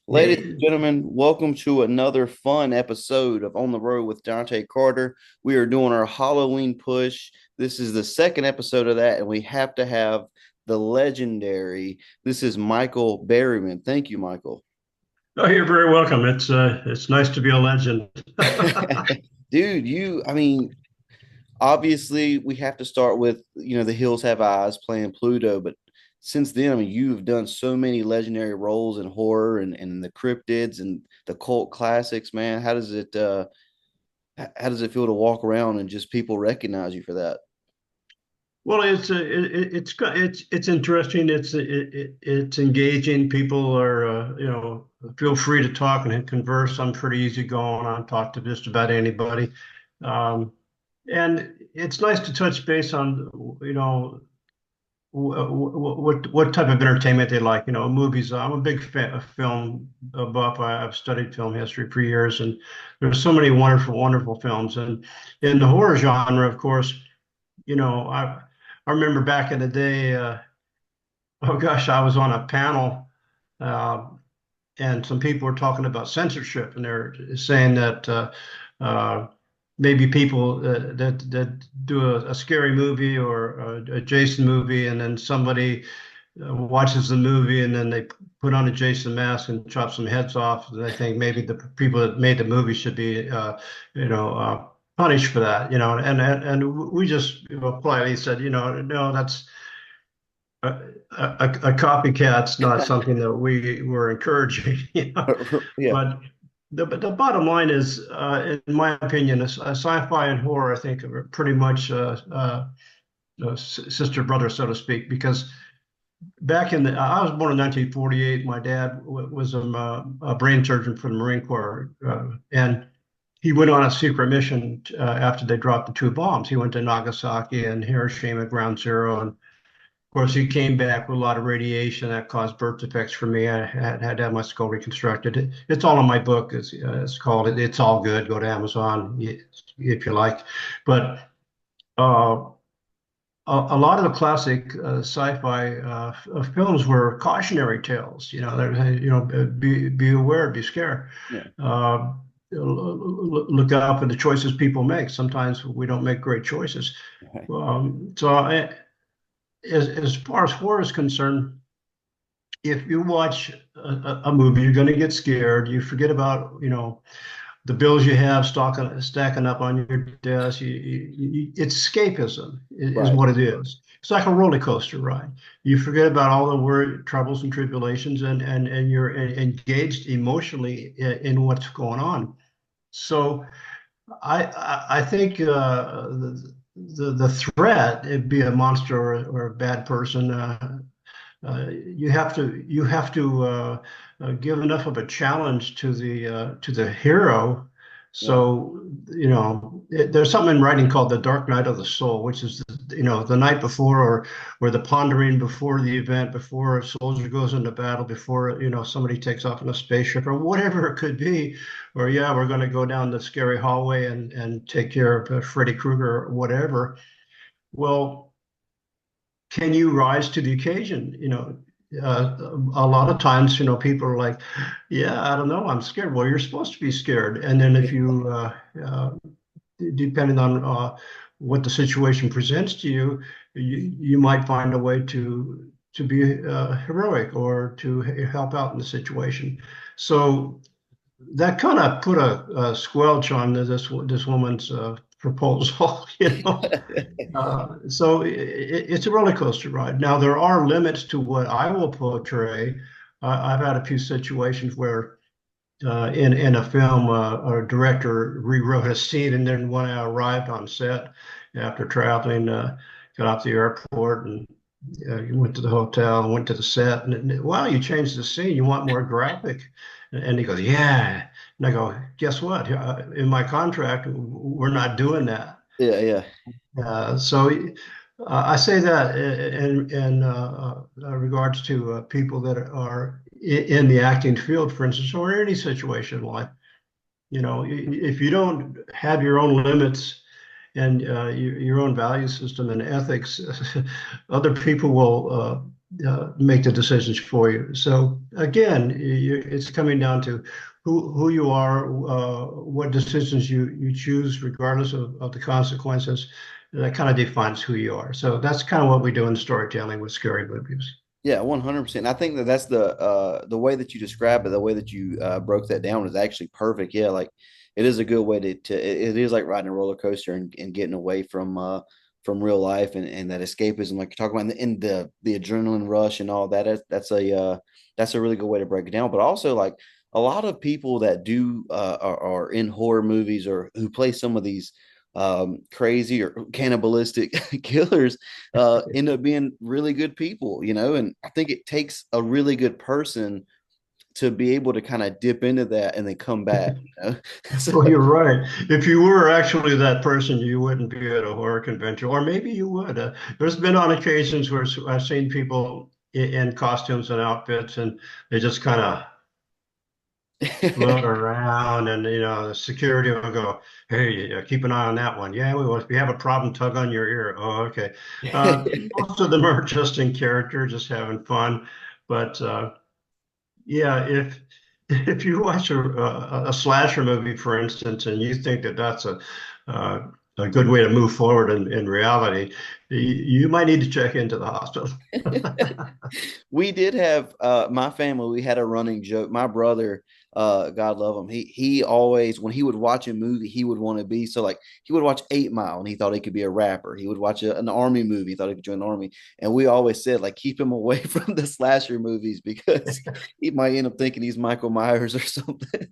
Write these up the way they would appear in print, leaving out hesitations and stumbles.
Ladies and Hey, gentlemen, welcome to another fun episode of On the Road with Dante Carter. We are doing our Halloween push. This is the second episode of that, and we have to have the legendary. This is Michael Berryman. Thank you, Michael. oh, you're very welcome. It's nice to be a legend. Dude, obviously we have to start with, The Hills Have Eyes playing Pluto, but since then, you've done so many legendary roles in horror and the cryptids and the cult classics, man. How does it feel to walk around and just people recognize you for that? Well, it's interesting. It's engaging. People are feel free to talk and converse. I'm pretty easygoing. I talk to just about anybody, um, and it's nice to touch base on what type of entertainment they like. Movies. I'm a big fan of film buff. I've studied film history for years, and there's so many wonderful, wonderful films. And in the horror genre, of course, you know, I I remember back in the day. Oh gosh, I was on a panel, uh, and some people were talking about censorship, and they're saying that uh, maybe people that do a scary movie or a Jason movie, and then somebody watches the movie and then they put on a Jason mask and chop some heads off. And I think maybe the people that made the movie should be, punished for that. And we just politely said, no, that's a copycat's not something that we were encouraging. Yeah. But the bottom line is, in my opinion, sci-fi and horror, I think, are pretty much sister brother, so to speak, because back in I was born in 1948. My dad was a brain surgeon for the Marine Corps, and he went on a secret mission after they dropped the two bombs. He went to Nagasaki and Hiroshima, Ground Zero, and of course he came back with a lot of radiation that caused birth defects for me. I had to have my skull reconstructed. It's all in my book. It's called "It's All Good." Go to Amazon if you like, but. Uh, a lot of the classic sci-fi films were cautionary tales. Be aware, be scared. Yeah. Uh, Look out for the choices people make. Sometimes we don't make great choices. Okay. As far as horror is concerned, if you watch a movie, you're going to get scared. You forget about, the bills you have stacking up on your desk. It's escapism is Right. what it is. It's like a roller coaster ride. You forget about all the worry, troubles, and tribulations, and you're engaged emotionally in what's going on. So I think the threat, it'd be a monster or a bad person. You have to give enough of a challenge to the hero. Yeah. So there's something in writing called the dark night of the soul, which is the night before, or the pondering before the event, before a soldier goes into battle, before somebody takes off in a spaceship or whatever it could be, or yeah, we're going to go down the scary hallway and take care of Freddy Krueger or whatever. Well, can you rise to the occasion? A lot of times, people are like, yeah, I don't know, I'm scared. Well, you're supposed to be scared. And then if you, depending on what the situation presents to you, you might find a way to be heroic or to help out in the situation. So that kind of put a squelch on this woman's proposal, So it's a roller coaster ride. Now there are limits to what I will portray. I've had a few situations where in a film, a director rewrote a scene, and then when I arrived on set after traveling, got off the airport and went to the hotel and went to the set, and wow, you changed the scene. You want more graphic? And he goes, yeah. And I go, guess what? In my contract, we're not doing that. Yeah. Yeah. So I say that in regards to people that are in the acting field, for instance, or in any situation in life. If you don't have your own limits and your own value system and ethics, other people will make the decisions for you. So again, it's coming down to who you are, what decisions you choose, regardless of the consequences. That kind of defines who you are. So that's kind of what we do in storytelling with scary movies. Yeah, 100%. I think that that's the way that you describe it, the way that you broke that down is actually perfect. Yeah, like it is a good way it is like riding a roller coaster and getting away from real life and that escapism like you're talking about and the adrenaline rush and all that. That's a really good way to break it down. But also like a lot of people that do are in horror movies or who play some of these crazy or cannibalistic killers end up being really good people, you know. And I think it takes a really good person to be able to kind of dip into that and then come back, you know. So, Well, you're right. If you were actually that person, you wouldn't be at a horror convention, or maybe you would. There's been on occasions where I've seen people in costumes and outfits, and they just kind of float around, and the security will go, "Hey, keep an eye on that one. Yeah, we will. If you have a problem, tug on your ear." Oh, okay. Most of them are just in character, just having fun, but. Yeah, if you watch a slasher movie, for instance, and you think that that's uh, a good way to move forward in reality, you might need to check into the hospital. we did have my family, we had a running joke. My brother, God love him, he always when he would watch a movie he would want to be, so like he would watch 8 Mile and he thought he could be a rapper. He would watch an army movie, he thought he could join the army. And we always said like keep him away from the slasher movies because he might end up thinking he's Michael Myers or something.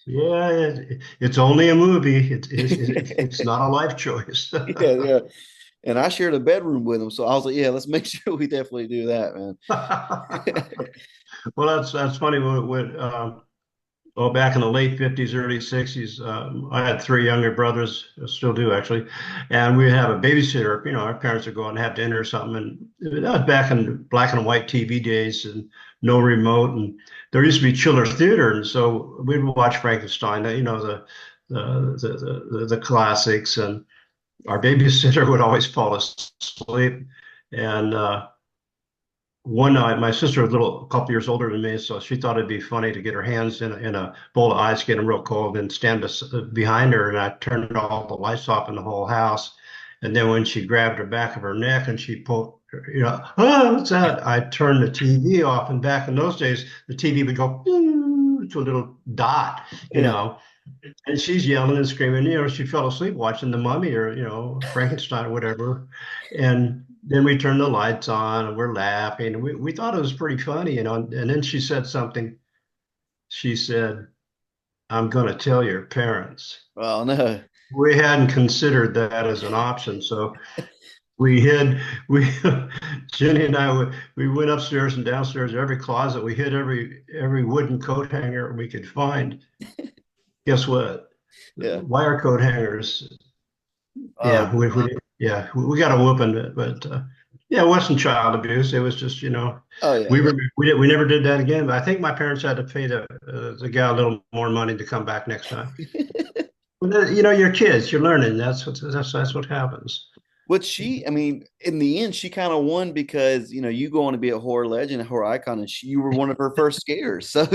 Yeah, it's only a movie. It's not a life choice. Yeah, yeah. And I shared a bedroom with him, so I was like, yeah, let's make sure we definitely do that, man. Well, that's funny. Well, back in the late 50s, early 60s, I had three younger brothers, I still do actually, and we'd have a babysitter. Our parents would go out and have dinner or something. And that was back in black and white TV days and no remote. And there used to be Chiller Theater. And so we'd watch Frankenstein, the classics. And our babysitter would always fall asleep. And one night, my sister was a couple years older than me, so she thought it'd be funny to get her hands in a bowl of ice, get them real cold, and stand behind her. And I turned all the lights off in the whole house. And then when she grabbed her back of her neck and she pulled, oh, what's that? I turned the TV off. And back in those days, the TV would go to a little dot, Yeah. and she's yelling and screaming. She fell asleep watching The Mummy or, Frankenstein or whatever. And then we turned the lights on and we're laughing. We thought it was pretty funny. And then she said something. She said, "I'm going to tell your parents." Well, no. We hadn't considered that as an option. So we hid, we, Jenny and I, we went upstairs and downstairs, every closet. We hid every wooden coat hanger we could find. Guess what? Yeah. Wire coat hangers. Oh, We got a whooping, but yeah, it wasn't child abuse. It was just, oh yeah, we yeah. were we never did that again. But I think my parents had to pay the guy a little more money to come back next time. But you're kids, you're learning. That's what happens. But she, I mean, in the end, she kind of won because you go on to be a horror legend, a horror icon, and you were one of her first scares. So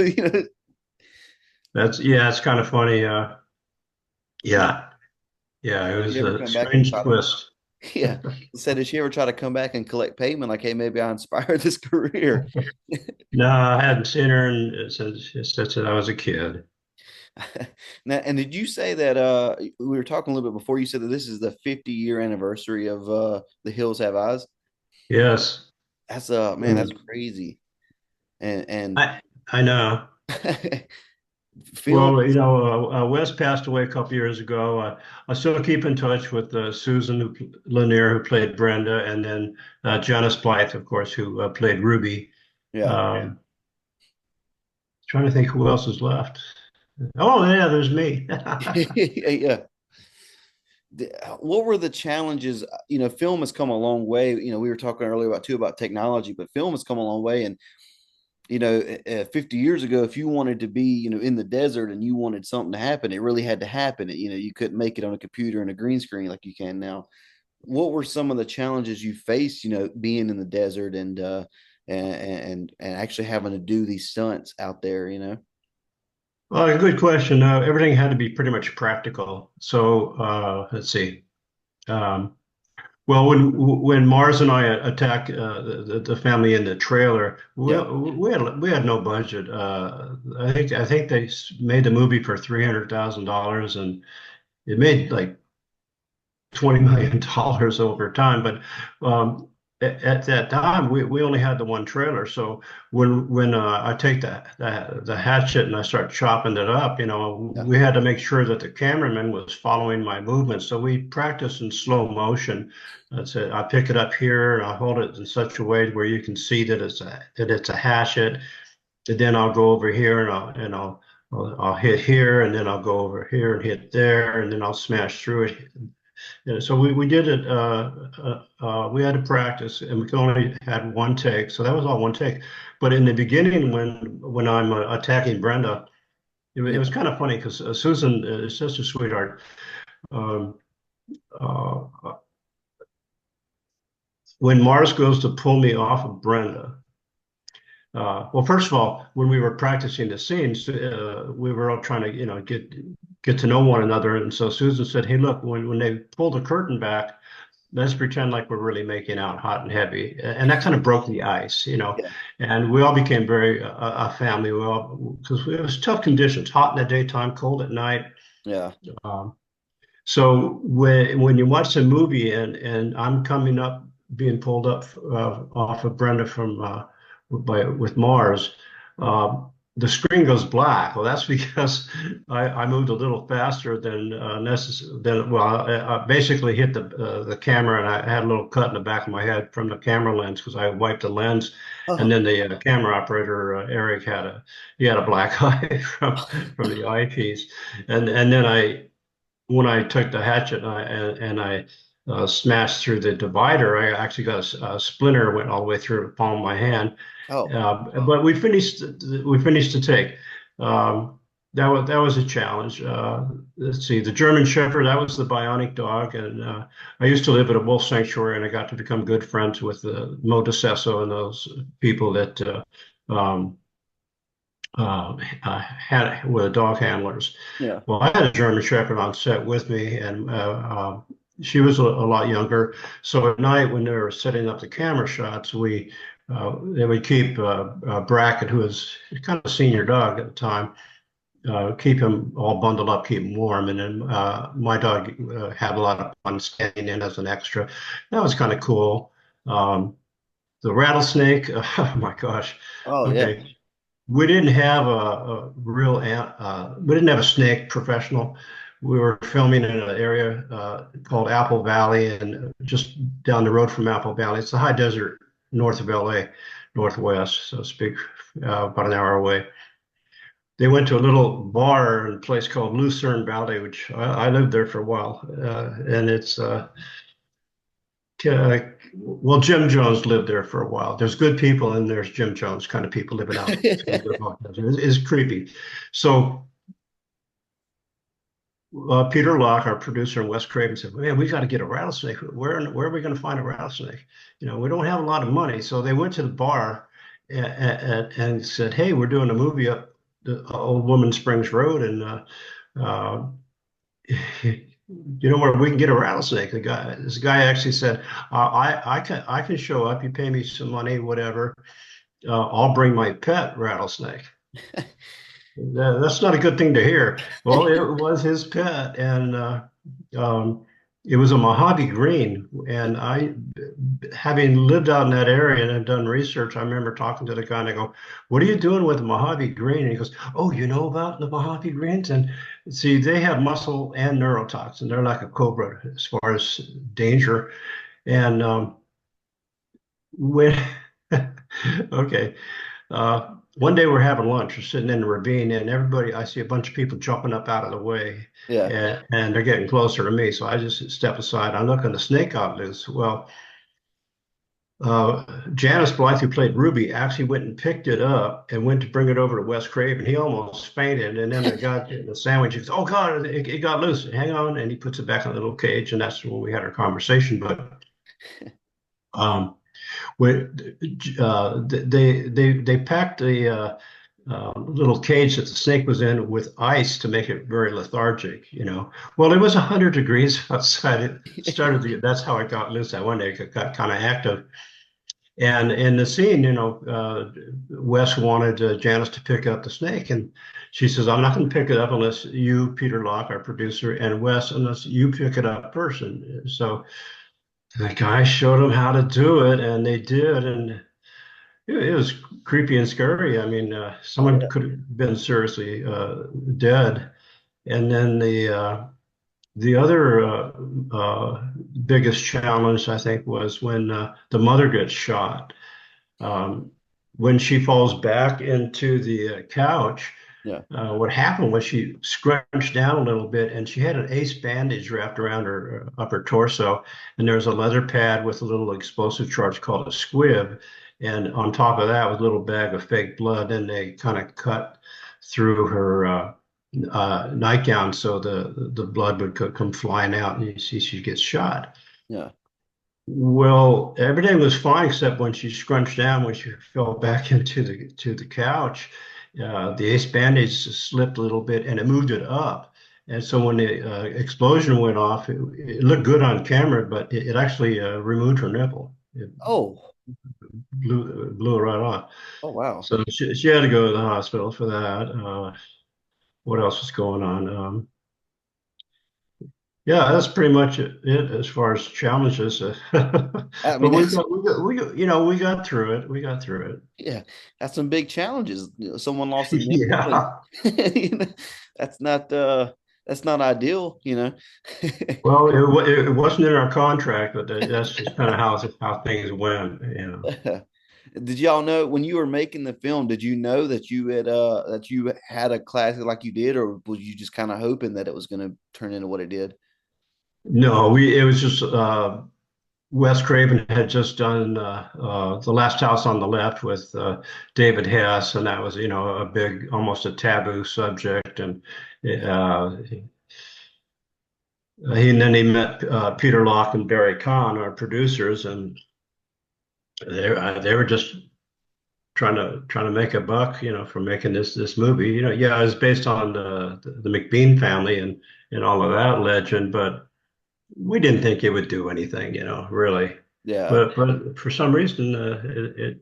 It's kind of funny. Yeah, yeah, it did she was ever a come back and strange try to? twist. Yeah, said did she ever try to come back and collect payment? Like, hey, maybe I inspired this career. No, I hadn't seen her since I was a kid. Now, and did you say that we were talking a little bit before? You said that this is the 50-year anniversary of The Hills Have Eyes. Yes. That's man, that's Mm. crazy. And I know. film. Well, Wes passed away a couple years ago. I still keep in touch with Lanier, who played Brenda, and then Janice Blythe, of course, who played Ruby. Yeah. Um, Trying to think who else is left. Oh, yeah, there's me. Yeah. What were the challenges? Film has come a long way. We were talking earlier about technology, but film has come a long way. And 50 years ago, if you wanted to be in the desert and you wanted something to happen, it really had to happen. You couldn't make it on a computer and a green screen like you can now. What were some of the challenges you faced being in the desert and and actually having to do these stunts out there, you know? Well, good question. Everything had to be pretty much practical. So let's see. Um, well, when Mars and I attacked the family in the trailer, Yeah. we had no budget. I think they made the movie for $300,000, and it made like $20 million over time. But at that time, we only had the one trailer. So when I take the hatchet and I start chopping it up, Yeah. we had to make sure that the cameraman was following my movements. So we practiced in slow motion. That's it. I pick it up here and I hold it in such a way where you can see that it's a hatchet. And then I'll go over here and I'll hit here, and then I'll go over here and hit there, and then I'll smash through it. Yeah, so we did it. We had to practice, and we only had one take, so that was all one take. But in the beginning, when I'm attacking Brenda, it was Yeah. kind of funny because Susan is such a sweetheart. Um, uh, when Mars goes to pull me off of Brenda, well, first of all, when we were practicing the scenes, we were all trying to, get to know one another. And so Susan said, "Hey, look, when they pull the curtain back, let's pretend like we're really making out hot and heavy." And that kind of broke the ice. Yeah. And we all became very a family. We all, because it was tough conditions, hot in the daytime, cold at night. Yeah. Um, so when you watch the movie and I'm coming up, being pulled up off of Brenda from with Mars, uh, the screen goes black. Well, that's because I moved a little faster than necessary. Than well, I basically hit the camera, and I had a little cut in the back of my head from the camera lens because I wiped the lens, and Oh. then the camera operator Eric had a black eye from the eyepiece, and then when I took the hatchet and I smashed through the divider, I actually got a splinter went all the way through the palm of my hand. Oh. But we finished the take. Um, that was a challenge. Let's see, the German Shepherd, that was the bionic dog, and I used to live at a wolf sanctuary, and I got to become good friends with Mo DeSesso and those people that um, had were dog handlers. Yeah. Well, I had a German Shepherd on set with me, and she was a lot younger. So at night, when they were setting up the camera shots, they would keep Brackett, who was kind of a senior dog at the time, keep him all bundled up, keep him warm, and then my dog had a lot of fun staying in as an extra. That was kind of cool. Um, the rattlesnake, oh my gosh. Oh, yeah. Okay, we didn't have we didn't have a snake professional. We were filming in an area called Apple Valley, and just down the road from Apple Valley, it's the high desert north of LA, northwest, so to speak, about an hour away. They went to a little bar in a place called Lucerne Valley, which I lived there for a while, and it's uh, well, Jim Jones lived there for a while. There's good people and there's Jim Jones kind of people living out. It's creepy. So Peter Locke, our producer, and Wes Craven said, "Man, we got to get a rattlesnake. Where are we going to find a rattlesnake? We don't have a lot of money." So they went to the bar and said, "Hey, we're doing a movie up the Old Woman Springs Road, and uh, you know where we can get a rattlesnake?" This guy actually said, I can show up. You pay me some money, whatever. I'll bring my pet rattlesnake." That's not a good thing to hear. Well, it was his pet, and um, it was a Mojave green. And having lived out in that area and had done research, I remember talking to the guy and I go, "What are you doing with the Mojave green?" And he goes, "Oh, you know about the Mojave greens?" And see, they have muscle and neurotoxin. They're like a cobra as far as danger. And when, okay. One day we're having lunch, we're sitting in the ravine, and I see a bunch of people jumping up out of the way, Yeah. and they're getting closer to me. So I just step aside. I'm looking, the snake got loose. Well, Janice Blythe, who played Ruby, actually went and picked it up and went to bring it over to Wes Craven. He almost fainted. And then the guy getting the sandwich, he goes, "Oh God, it got loose. Hang on." And he puts it back in the little cage. And that's when we had our conversation. But um, They packed a little cage that the snake was in with ice to make it very lethargic, you know. Well, it was 100 degrees outside. It started to get, that's how it got loose that one day. It got kind of active. And in the scene, Wes wanted Janice to pick up the snake, and she says, "I'm not going to pick it up unless you, Peter Locke, our producer, and Wes, unless you pick it up first." And so the guy showed them how to do it, and they did, and it was creepy and scary. I mean, Oh someone yeah. could have been seriously dead. And then the other biggest challenge, I think, was when the mother gets shot. Um, when she falls back into the couch, Yeah. what happened was she scrunched down a little bit and she had an ace bandage wrapped around her upper torso. And there was a leather pad with a little explosive charge called a squib. And on top of that was a little bag of fake blood. And they kind of cut through her nightgown so the blood would come flying out and you see she gets shot. Yeah. Well, everything was fine except when she scrunched down, when she fell back into the couch, the ace bandage slipped a little bit and it moved it up. And so when the explosion went off, it looked good on camera, but it actually removed her nipple. It Oh. blew it right off. Oh wow. So she had to go to the hospital for that. What else was going on? Yeah, that's pretty much it as far as challenges. I But mean, that's we got through it. We got through it. yeah, that's some big challenges. Someone lost a nipple, and Yeah. you know, that's not that's not ideal, you know. Well, it wasn't in our contract, but that's just kind of how things went. You know. Did y'all know when you were making the film, did you know that you had a classic like you did, or was you just kind of hoping that it was gonna turn into what it did? No, we it was just Wes Craven had just done The Last House on the Left with David Hess, and that was a big, almost a taboo subject, and and then he met Peter Locke and Barry Kahn, our producers, and they were just trying to make a buck, from making this movie. Yeah, it was based on the McBean family and all of that legend, but we didn't think it would do anything, really. Yeah, But for some reason,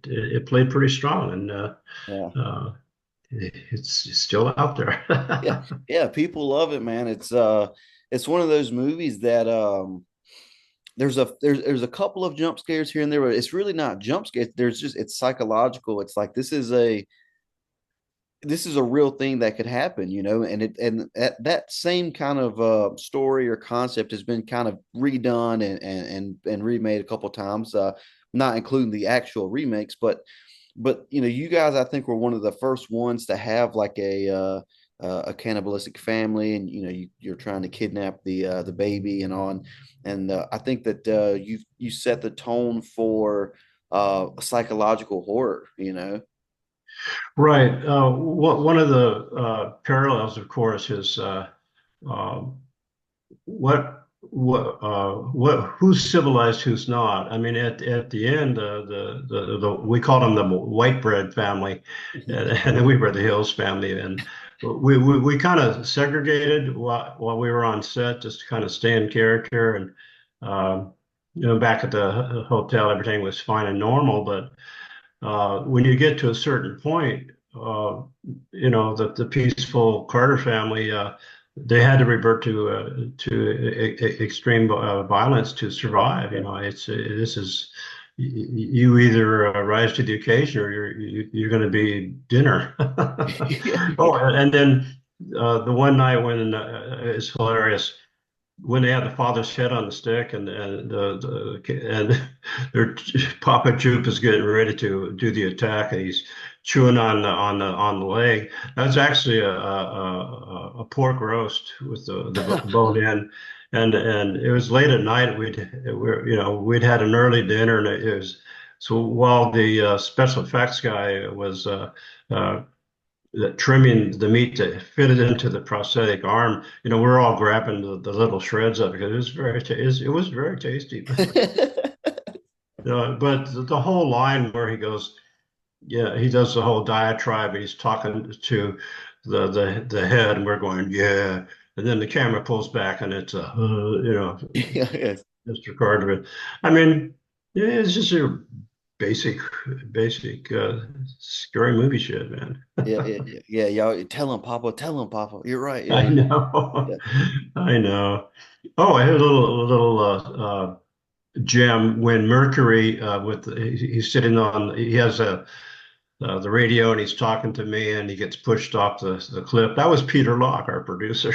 it played pretty strong, and yeah, uh, it's still out yeah, there. yeah. People love it, man. It's one of those movies that there's a couple of jump scares here and there, but it's really not jump scares. There's just it's psychological. It's like this is a real thing that could happen, you know, and that same kind of story or concept has been kind of redone and remade a couple of times, not including the actual remakes, but you know, you guys I think were one of the first ones to have like a cannibalistic family, and you know you're trying to kidnap the baby and on, and I think that you set the tone for psychological horror, you know. Right. One of the parallels, of course, is um, who's civilized, who's not. I mean, at the end, the we called them the white bread family, and then we were the Hills family, and we kind of segregated while we were on set, just to kind of stay in character, and back at the hotel, everything was fine and normal, but when you get to a certain point, the peaceful Carter family, they had to revert to extreme violence to survive. This is you either rise to the occasion or you're going to be dinner. Oh, and then the one night when it's hilarious when they had the father's head on the stick and their Papa Jupe is getting ready to do the attack and he's chewing on the leg. That's actually a pork roast with the bone in, and it was late at night. We'd had an early dinner and it was so while the special effects guy was uh, trimming the meat to fit it into the prosthetic arm, we're all grabbing the little shreds of it because it was very tasty. But the whole line where he goes, yeah, he does the whole diatribe. He's talking to the head, and we're going, yeah. And then the camera pulls back, and it's Yes. Mr. Carter. I mean, yeah, it's just your basic, basic scary movie shit, man. Yeah. Y'all tell him, Papa. You're right. I Yeah, know, yeah. I know. Oh, I had a little gem when Mercury he's sitting on he has the radio and he's talking to me and he gets pushed off the cliff. That was Peter Locke, our producer.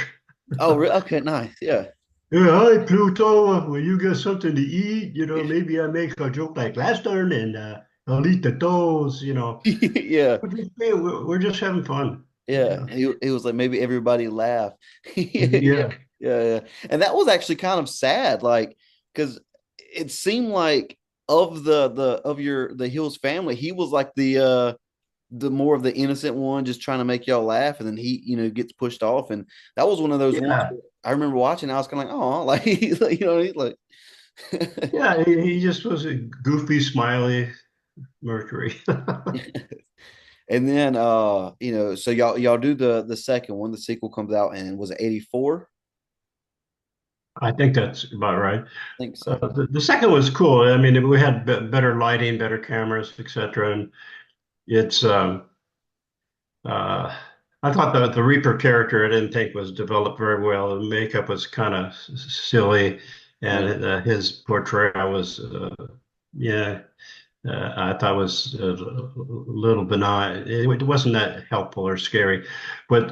Oh, okay, nice. Yeah. Yeah, hi Pluto. Will you get something to eat? Maybe I make a joke like last turn and I'll eat the toes. Yeah. We're just having fun. Yeah. Yeah, He was like, maybe everybody laugh. Yeah, yeah, yeah. And that was actually kind of sad, like, because it seemed like of the Hills family, he was like the more of the innocent one, just trying to make y'all laugh, and then he, gets pushed off. And that was one of those ones yeah, where I remember watching, I was kind of like, oh, like he's like, he's like yeah. He just was a goofy, smiley Mercury. and then so y'all do the second one, the sequel comes out, and was it 84? I think that's about right. I think so. The second was cool. I mean, we had better lighting, better cameras, etc. And it's uh, I thought the Reaper character I didn't think was developed very well. The makeup was kind of silly, Yeah. and his portrayal was yeah, I thought was a little benign. It wasn't that helpful or scary. But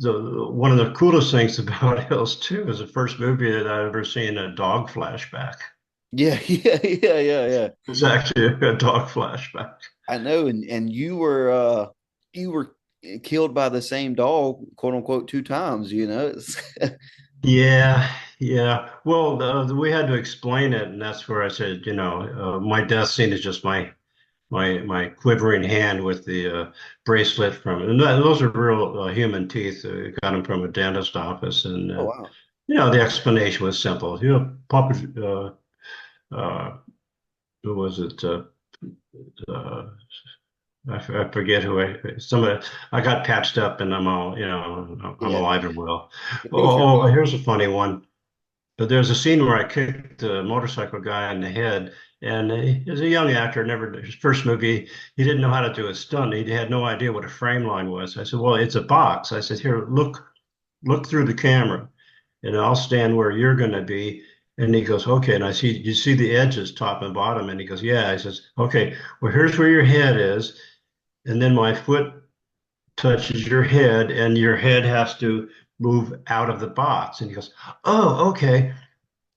one of the coolest things about Hills 2 is the first movie that I've ever seen a dog flashback. Yeah. Yeah. It's actually a dog flashback. I know. And you were killed by the same dog, quote unquote, two times, Yeah, yeah. Well, we had to explain it, and that's where I said, my death scene is just my quivering hand with the bracelet from it. And those are real human teeth. Got them from a dentist office, and Oh, wow. the explanation was simple. Papa, who was it? Uh, I forget who somebody. I got patched up, and I'm all, I'm Yeah. alive and well. You're Here's a funny one. But there's a scene where I kicked the motorcycle guy in the head, and he was a young actor, never his first movie. He didn't know how to do a stunt. He had no idea what a frame line was. I said, "Well, it's a box." I said, "Here, look through the camera, and I'll stand where you're going to be." And he goes, "Okay." And I see, you see the edges, top and bottom. And he goes, "Yeah." I says, "Okay, well, here's where your head is, and then my foot touches your head, and your head has to move out of the box." And he goes, "Oh, okay."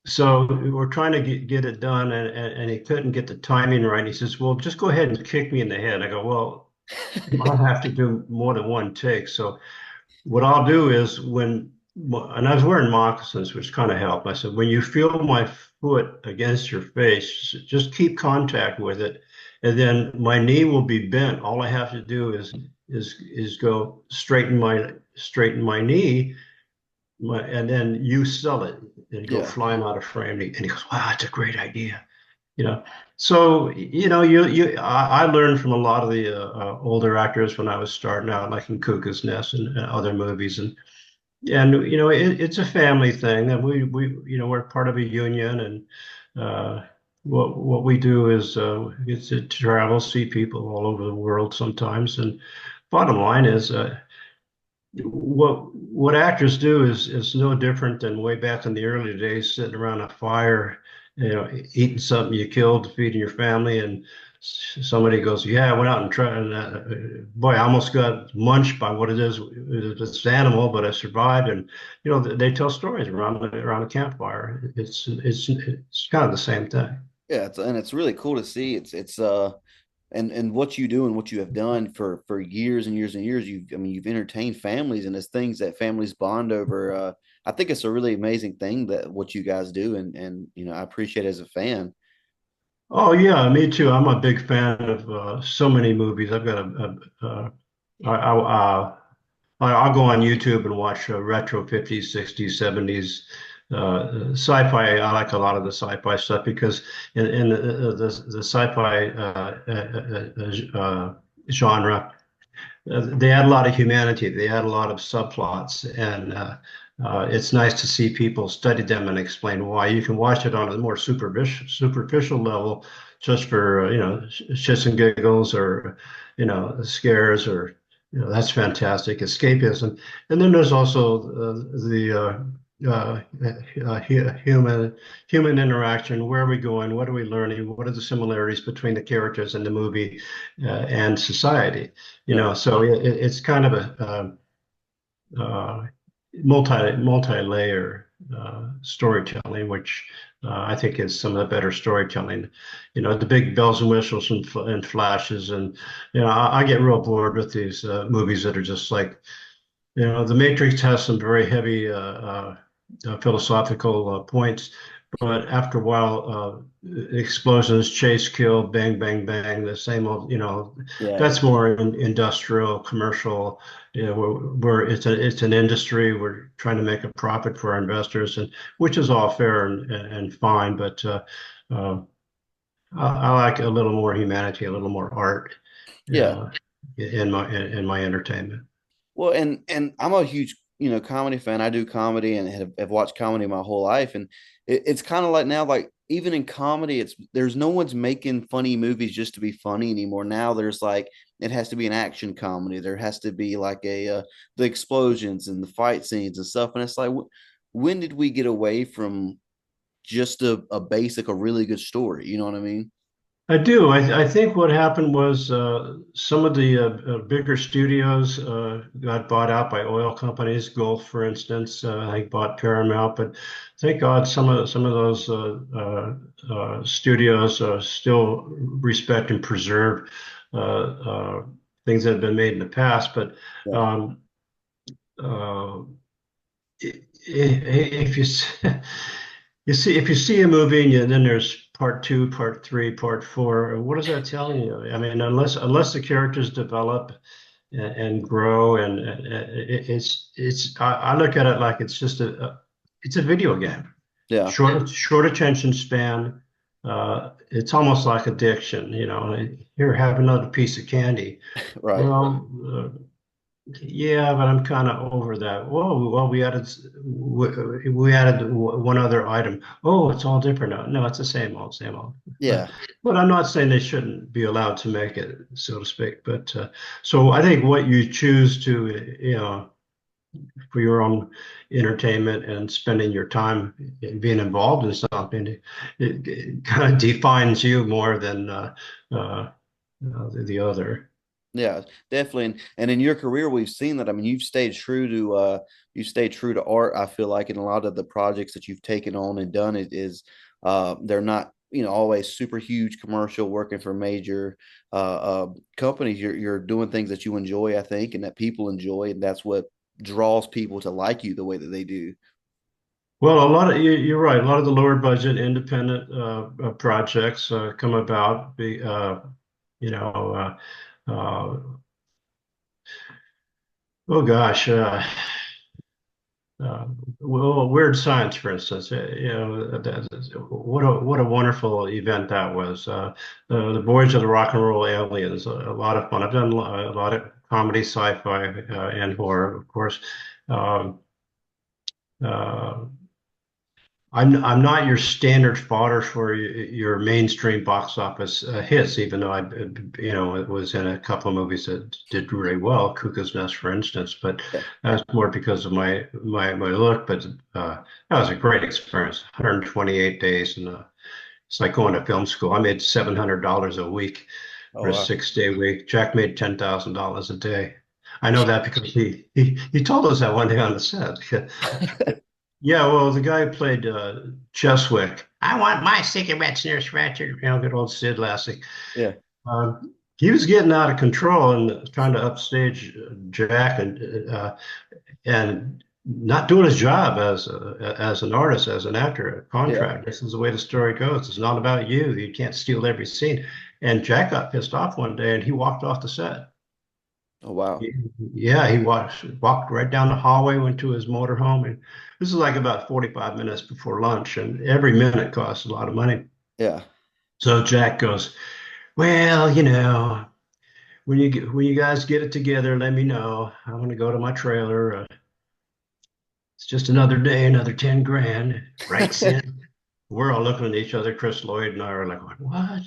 So we're trying to get it done, and he couldn't get the timing right. He says, "Well, just go ahead and kick me in the head." I go, "Well, I'll have to do more than one take." So what I'll do is and I was wearing moccasins, which kind of helped. I said, when you feel my foot against your face, just keep contact with it, and then my knee will be bent. All I have to do is go straighten my knee, and then you sell it and go Yeah. flying out of frame. And he goes, "Wow, that's a great idea." You know, so I learned from a lot of the older actors when I was starting out, like in Cuckoo's Nest and other movies, and it's a family thing, and we're part of a union, and what we do is it's to travel, see people all over the world sometimes, and bottom line is. What actors do is no different than way back in the early days, sitting around a fire, eating something you killed, feeding your family, and somebody goes, "Yeah, I went out and tried, and boy, I almost got munched by what it is. It's animal, but I survived." And they tell stories around a campfire. It's kind of the same thing. Yeah. And it's really cool to see. And what you do and what you have done for years and years and years, you've entertained families, and it's things that families bond over. I think it's a really amazing thing that what you guys do, and I appreciate it as a fan. Oh yeah, me too. I'm a big fan of so many movies. I've got I'll go on YouTube and watch retro 50s, 60s, 70s Sci-fi, I like a lot of the sci-fi stuff because in the sci-fi genre, they add a lot of humanity. They add a lot of subplots, and it's nice to see people study them and explain why. You can watch it on a more superficial level, just for shits and giggles, or scares, or that's fantastic escapism. And then there's also human interaction. Where are we going? What are we learning? What are the similarities between the characters in the movie and society? Yeah. So it's kind of a multi-layer storytelling, which I think is some of the better storytelling. The big bells and whistles and flashes, and I get real bored with these movies that are just like, The Matrix has some very heavy philosophical points, but after a while, explosions, chase, kill, bang, bang, bang, the same old, Yeah. that's more industrial, commercial, where it's an industry. We're trying to make a profit for our investors, and which is all fair and fine, but uh, I like a little more humanity, a little more art Yeah. uh, in my entertainment. Well, and I'm a huge, comedy fan. I do comedy and have watched comedy my whole life. And it's kind of like now, like even in comedy, there's no one's making funny movies just to be funny anymore. Now there's like it has to be an action comedy. There has to be like the explosions and the fight scenes and stuff. And it's like, when did we get away from just a basic, a really good story? You know what I mean? I do. I think what happened was some of the bigger studios got bought out by oil companies. Gulf, for instance, I think bought Paramount. But thank God some of those studios still respect and preserve things that have been made in the past. But Yeah. um, uh, if you if you see a movie and then there's part two, part three, part four, what is that telling you? I mean, unless the characters develop and grow, and it's I look at it like it's just it's a video game. Yeah. Short attention span. It's almost like addiction. Here, have another piece of candy. Right. Well, yeah, but I'm kind of over that. Whoa, well, we added one other item. Oh, it's all different now. No, it's the same old, same old. But Yeah. but I'm not saying they shouldn't be allowed to make it, so to speak. But so I think what you choose to, for your own entertainment and spending your time being involved in something, it kind of defines you more than uh, the other. Yeah, definitely. And in your career, we've seen that. I mean, you've stayed true to art. I feel like in a lot of the projects that you've taken on and done they're not, always super huge commercial working for major companies. You're doing things that you enjoy, I think, and that people enjoy, and that's what draws people to like you the way that they do. Well, a lot of you're right. A lot of the lower budget independent projects come about. You know, oh gosh, well, Weird Science, for instance. What a wonderful event that was. The Voyage of the Rock and Roll Aliens, a lot of fun. I've done a lot of comedy, sci-fi, and horror, of course. Um, uh, I'm not your standard fodder for your mainstream box office hits, even though it was in a couple of movies that did really well, Cuckoo's Nest, for instance. But Yeah. that's more because of my look. But that was a great experience. 128 days, and it's like going to film school. I made $700 a week Oh, for a wow. 6-day week. Jack made $10,000 a day. I know that because he told us that one day on the set. Yeah, well, the guy who played Cheswick. I want my cigarettes near Scratcher. Good old Sid Lassie. Yeah. He was getting out of control and trying to upstage Jack and not doing his job as an artist, as an actor, a Yeah. contract. This is the way the story goes. It's not about you. You can't steal every scene. And Jack got pissed off one day and he walked off the set. Oh wow. Yeah, he walked right down the hallway, went to his motorhome, and this is like about 45 minutes before lunch, and every minute costs a lot of money. Yeah. So Jack goes, "Well, when you guys get it together, let me know. I'm gonna go to my trailer. It's just another day, another 10 grand, right, Sid?" We're all looking at each other. Chris Lloyd and I are like, "What?"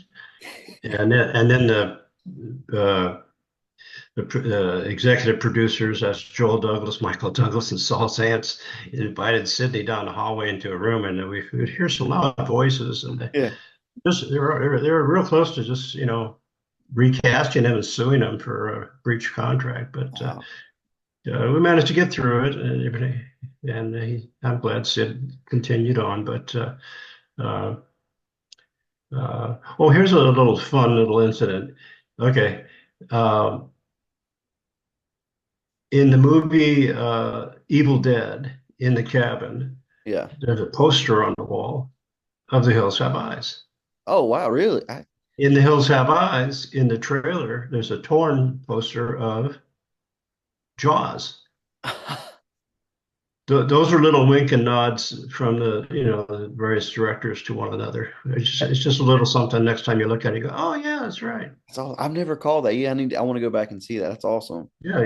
And then uh, the executive producers, that's Joel Douglas, Michael Douglas, and Saul Zaentz, invited Sydney down the hallway into a room, and we could hear some loud voices, and Yeah. they were real close to just recasting him and suing him for a breach of contract, but Wow. we managed to get through it, and everything. And I'm glad Sid continued on, but. Uh, well, here's a little fun little incident. Okay. Um, in the movie Evil Dead, in the cabin, Yeah. there's a poster on the wall of The Hills Have Eyes. Oh wow, really? In The Hills Have Eyes, in the trailer, there's a torn poster of Jaws. Those are little wink and nods from the various directors to one another. It's just a little something. Next time you look at it, you go, "Oh yeah, that's right." That's all. I've never called that. Yeah, I want to go back and see that. That's awesome. Yeah,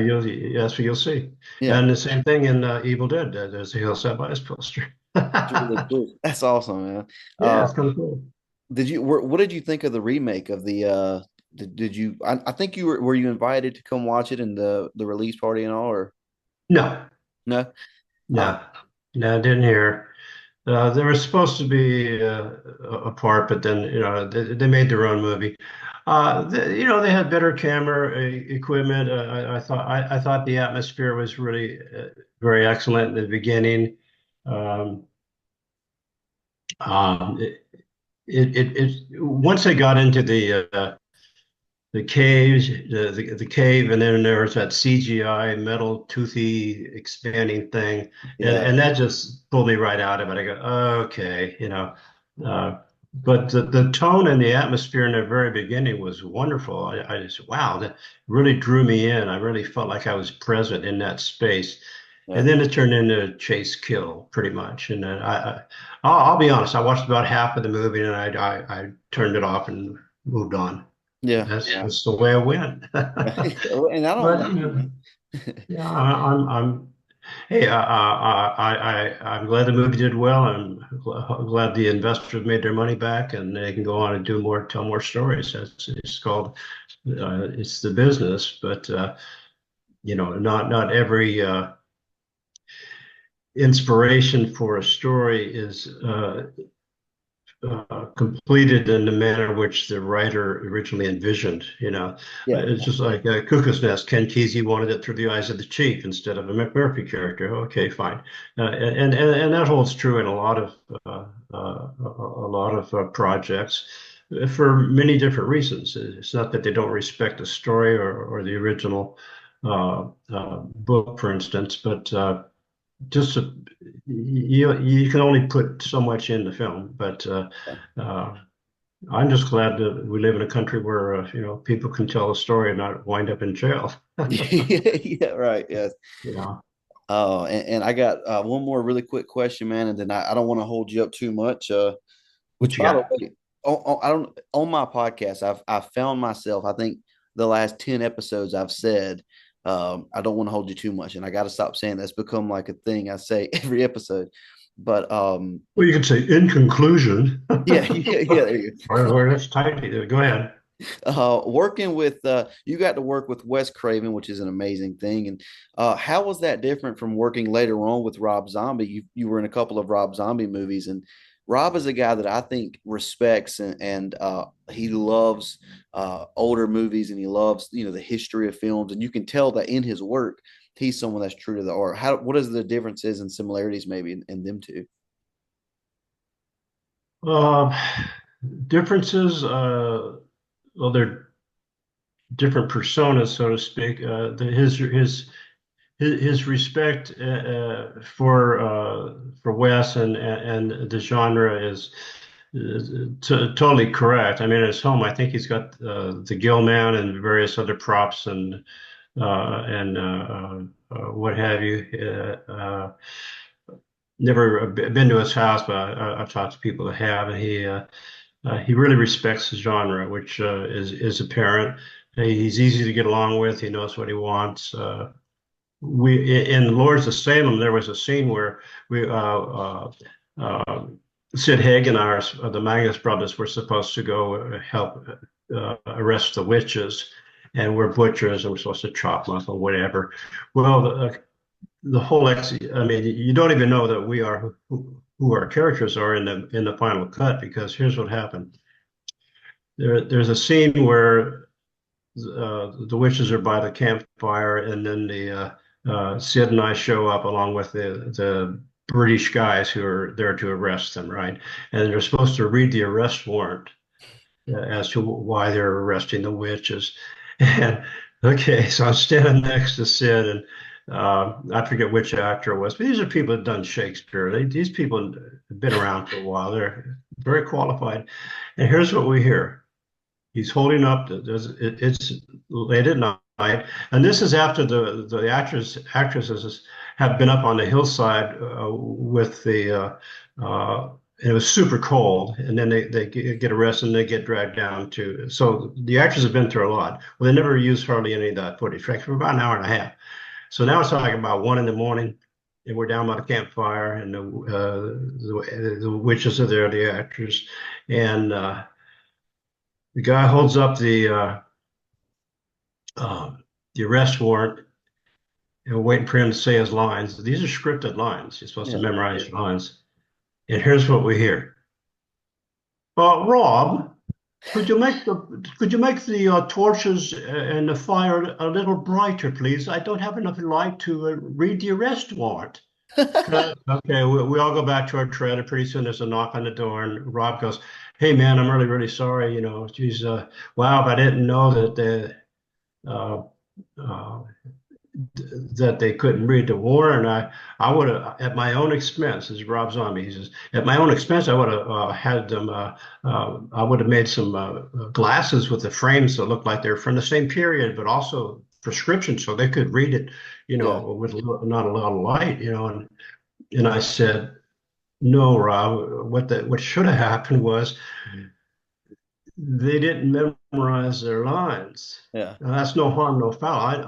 that's what you'll see. Yeah. And the same thing in Evil Dead. There's a Hills Have Eyes poster. That's really cool. That's awesome, man. Yeah, Uh, it's kind of cool. what did you think of the remake of the did you I think were you invited to come watch it in the release party and all or No, no? Oh, no, no, I didn't hear. There was supposed to be a part, but then they made their own movie. They had better camera equipment. I thought the atmosphere was really very excellent in the beginning. Um, it, once they got into the caves, the cave, and then there was that CGI metal toothy expanding thing, and yeah. and that just pulled me right out of it. I go, okay, uh, but the tone and the atmosphere in the very beginning was wonderful. I just wow, that really drew me in. I really felt like I was present in that space. Yeah. And then it turned into chase kill pretty much. And then I'll be honest, I watched about half of the movie and I turned it off and moved on. Yeah. That's the way I went. And I don't But blame you, man. yeah, I'm hey, I'm glad the movie did well. I'm glad the investors made their money back and they can go on and tell more stories. It's called it's the business, but not every inspiration for a story is completed in the manner which the writer originally envisioned. Yeah. It's just like Cuckoo's Nest. Ken Kesey wanted it through the eyes of the chief instead of a McMurphy character. Okay, fine, and that holds true in a lot of projects for many different reasons. It's not that they don't respect the story or the original book, for instance, but just you can only put so much in the film, but uh, I'm just glad that we live in a country where people can tell a story and not wind up in jail. Yeah, right. Yes. You know, And I got one more really quick question, man, and then I don't want to hold you up too much. what Which, you by the got? way, I don't on my podcast, I've found myself. I think the last 10 episodes I've said, I don't want to hold you too much, and I got to stop saying that's become like a thing I say every episode. But Well, you could say in conclusion. yeah, yeah, there you Or that's tight. Go ahead. working with you got to work with Wes Craven, which is an amazing thing. And how was that different from working later on with Rob Zombie? You were in a couple of Rob Zombie movies, and Rob is a guy that I think respects and he loves older movies and he loves the history of films, and you can tell that in his work he's someone that's true to the art. What is the differences and similarities maybe in them two? Uh, Differences. Well, they're different personas, so to speak. His respect for Wes and the genre is totally correct. I mean, at his home, I think he's got the Gill Man and various other props and what have you. Never been to his house, but I've talked to people that have, and he really respects the genre, which is apparent. He's easy to get along with. He knows what he wants. We in Lords of Salem, there was a scene where we uh, Sid Haig and the Magnus brothers were supposed to go help arrest the witches, and we're butchers and we're supposed to chop them up or whatever. Well, the whole I mean, you don't even know that we are who our characters are in the final cut, because here's what happened. There's a scene where the witches are by the campfire, and then Sid and I show up along with the British guys who are there to arrest them, right? And they're supposed to read the arrest warrant as to why they're arresting the witches. And okay, so I'm standing next to Sid, and I forget which actor it was, but these are people that have done Shakespeare. These people have been around for a while. They're very qualified. And here's what we hear. He's holding up. It's late at night, and this is after the actresses have been up on the hillside with it was super cold, and then they get arrested and they get dragged down to. So the actors have been through a lot. Well, they never used hardly any of that footage, for about an hour and a half. So now it's like about 1 in the morning, and we're down by the campfire, and the witches are there, the actors, and the guy holds up uh, the arrest warrant, and waiting for him to say his lines. These are scripted lines. You're supposed to Yeah. memorize your lines. And here's what we hear. Rob, could you make the torches and the fire a little brighter, please? I don't have enough light to read the arrest warrant. Okay, we all go back to our tread, and pretty soon there's a knock on the door, and Rob goes, "Hey, man, I'm really, really sorry. You know, geez, wow, if I didn't know uh, uh, that they couldn't read the warrant. I would have, at my own expense, this is Rob Zombie. He says, at my own expense, I would have had them, I would have made some glasses with the frames that looked like they're from the same period, but also prescription so they could read it, Yeah. with not a lot of light, and I said, no, Rob, what should have happened was they didn't memorize their lines. Yeah. Now, that's no harm, no foul.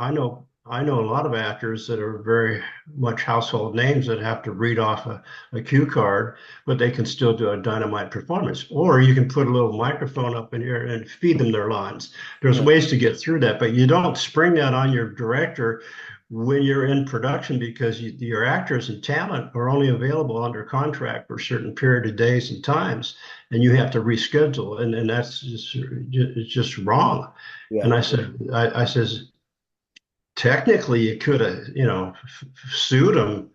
I know a lot of actors that are very much household names that have to read off a cue card, but they can still do a dynamite performance. Or you can put a little microphone up in here and feed them their lines. There's Yeah. ways to get through that, but you don't spring that on your director when you're in production, because your actors and talent are only available under contract for a certain period of days and times, and you have to reschedule, and that's just it's just wrong. Yeah. And I says, technically you could have, sued them,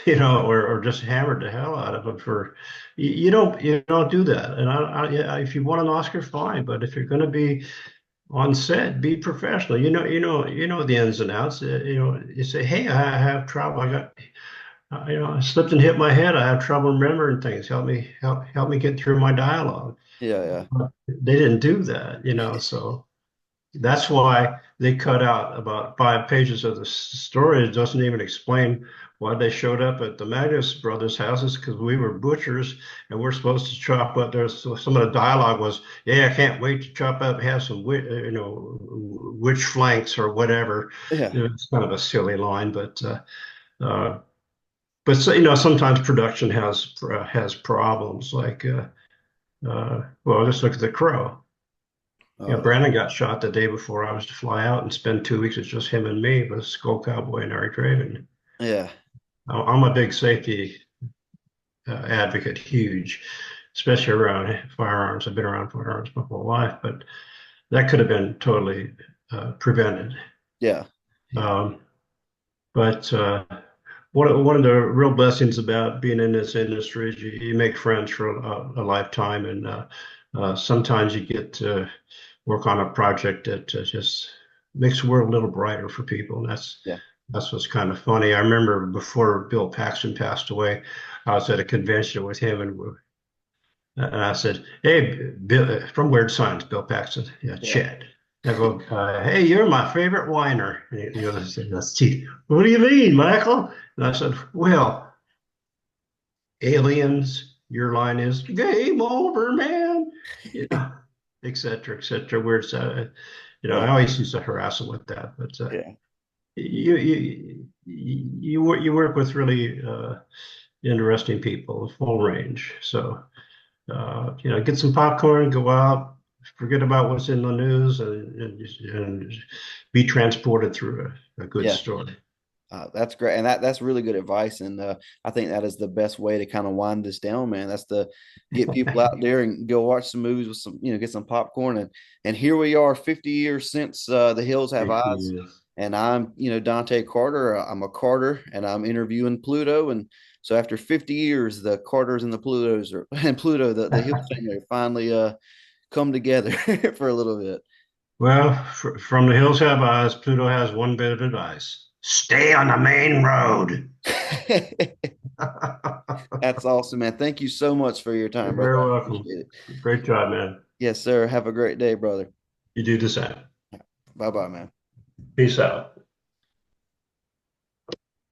or just hammered the hell out of them for, you don't do that. And yeah, if you want an Oscar, fine, but if you're going to be on set, be professional. You know the ins and outs. You say, hey, I have trouble. I got, I slipped and hit my head. I have trouble remembering things. Help me get through my dialogue. Yeah. Yeah. They didn't do that, so that's why they cut out about 5 pages of the story. It doesn't even explain why they showed up at the Magnus brothers' houses, because we were butchers and we're supposed to chop up. There's some of the dialogue was, "Yeah, I can't wait to chop up, have some witch flanks or whatever." Yeah. It's kind of a silly line, uh, but so, sometimes production has problems. Like, well, just look at The Crow. Oh, Brandon got shot the day before I was to fly out and spend 2 weeks. It's just him and me with Skull Cowboy and Eric Craven. yeah. I'm a big safety advocate, huge, especially around firearms. I've been around firearms my whole life, but that could have been totally prevented. Yeah. Yeah. Um, but one of the real blessings about being in this industry is you make friends for a lifetime, and sometimes you get to work on a project that just makes the world a little brighter for people. And Yeah. that's what's kind of funny. I remember before Bill Paxton passed away, I was at a convention with him, and I said, "Hey, Bill, from Weird Science, Bill Paxton, yeah, Yeah. Chet." I go, hey, you're my favorite whiner. And the other said, that's T. What do you mean, Michael? And I said, well, aliens, your line is game over, man. You know, et cetera, et cetera. Where it's, I Yeah. always used to harass them with that, but Yeah. you work with really interesting people, full range. So get some popcorn, go out, forget about what's in the news, and be transported through a good Yeah. story. That's great, and that's really good advice. And I think that is the best way to kind of wind this down, man. That's the get people out there and go watch some movies with some, get some popcorn. And here we are, 50 years since The Hills Have Eyes, Yes. and I'm, Dante Carter. I'm a Carter, and I'm interviewing Pluto. And so after 50 years, the Carters and the Plutos are and Pluto, the Hills family, are finally come together for a little bit. Well, from the hills have eyes, Pluto has one bit of advice. Stay on the main road. That's awesome, man. Thank you so much for your You're time, brother. very I welcome. appreciate it. Great job, man. Yes, sir. Have a great day, brother. You do the same. Bye bye, man. Peace out.